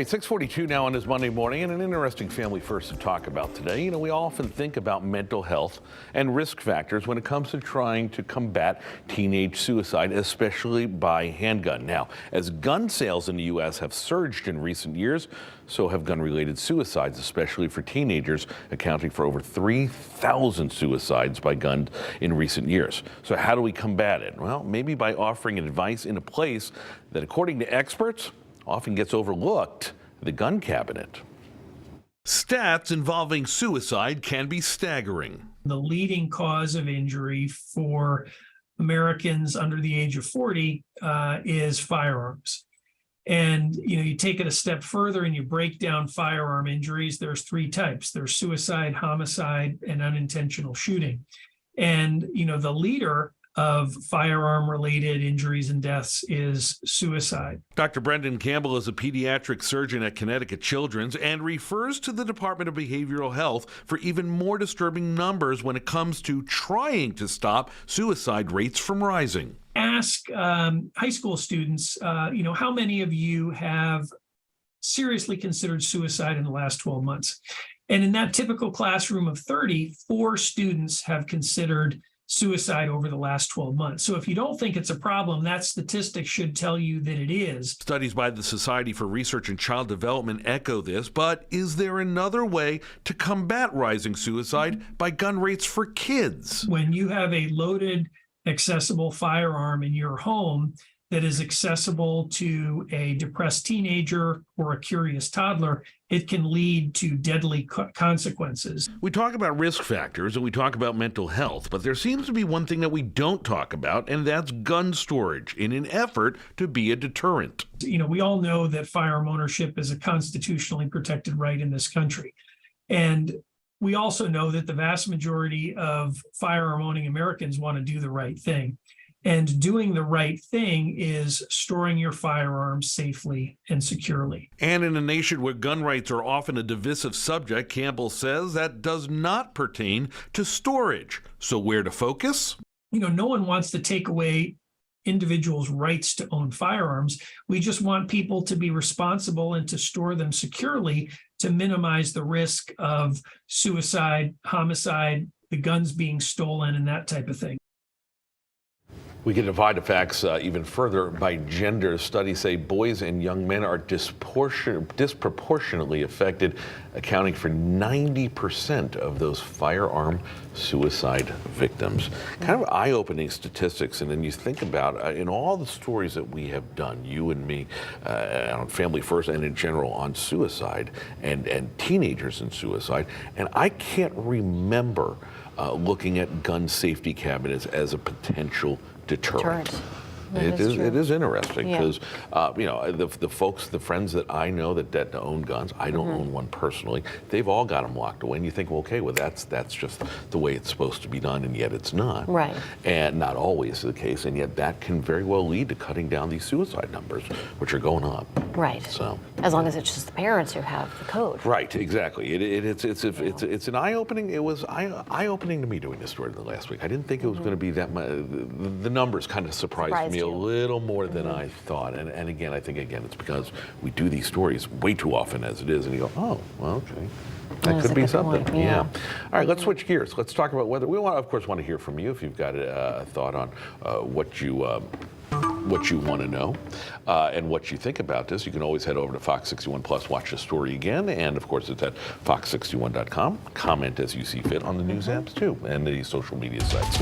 6:42 now on this Monday morning, and an interesting family first to talk about today. We often think about mental health and risk factors when it comes to trying to combat teenage suicide, especially by handgun. Now, as gun sales in the U.S. have surged in recent years, so have gun-related suicides, especially for teenagers, accounting for over 3,000 suicides by gun in recent years. So how do we combat it? Well, maybe by offering advice in a place that, according to experts, often gets overlooked, the gun cabinet. Stats involving suicide can be staggering. The leading cause of injury for Americans under the age of 40 is firearms. And you take it a step further and you break down firearm injuries. There's three types. There's suicide, homicide, and unintentional shooting. And the leader of firearm-related injuries and deaths is suicide. Dr. Brendan Campbell is a pediatric surgeon at Connecticut Children's and refers to the Department of Behavioral Health for even more disturbing numbers when it comes to trying to stop suicide rates from rising. Ask high school students, how many of you have seriously considered suicide in the last 12 months? And in that typical classroom of 30, 4 students have considered suicide over the last 12 months. So if you don't think it's a problem, that statistic should tell you that it is. Studies by the Society for Research in Child Development echo this, but is there another way to combat rising suicide by gun rates for kids? When you have a loaded, accessible firearm in your home that is accessible to a depressed teenager or a curious toddler, it can lead to deadly consequences. We talk about risk factors and we talk about mental health, but there seems to be one thing that we don't talk about, and that's gun storage in an effort to be a deterrent. We all know that firearm ownership is a constitutionally protected right in this country. And we also know that the vast majority of firearm owning Americans want to do the right thing. And doing the right thing is storing your firearms safely and securely. And in a nation where gun rights are often a divisive subject, Campbell says that does not pertain to storage. So where to focus? No one wants to take away individuals' rights to own firearms. We just want people to be responsible and to store them securely to minimize the risk of suicide, homicide, the guns being stolen, and that type of thing. We can divide the facts even further by gender. Studies say boys and young men are disproportionately affected, accounting for 90% of those firearm suicide victims. Kind of eye-opening statistics, and then you think about in all the stories that we have done, you and me, on Family First and in general on suicide and teenagers and suicide, and I can't remember looking at gun safety cabinets as a potential deterrent. It is interesting because the folks, the friends that I know that own guns, I don't own one personally, they've all got them locked away, and you think, well, okay, well that's just the way it's supposed to be done, and yet it's not. Right. And not always the case, and yet that can very well lead to cutting down these suicide numbers, which are going up. Right. So as long as it's just the parents who have the code. Right. Exactly. It's an eye-opening. It was eye-opening to me doing this story the last week. I didn't think it was going to be that much. The numbers kind of surprised me a little more than I thought. And again, I think it's because we do these stories way too often as it is, and you go, oh, well, okay. That could be something. Point. Yeah. All right, let's switch gears. Let's talk about whether we of course, want to hear from you if you've got a thought on what you want to know and what you think about this. You can always head over to Fox 61 Plus, watch the story again, and of course it's at fox61.com. Comment as you see fit on the news apps too and the social media sites.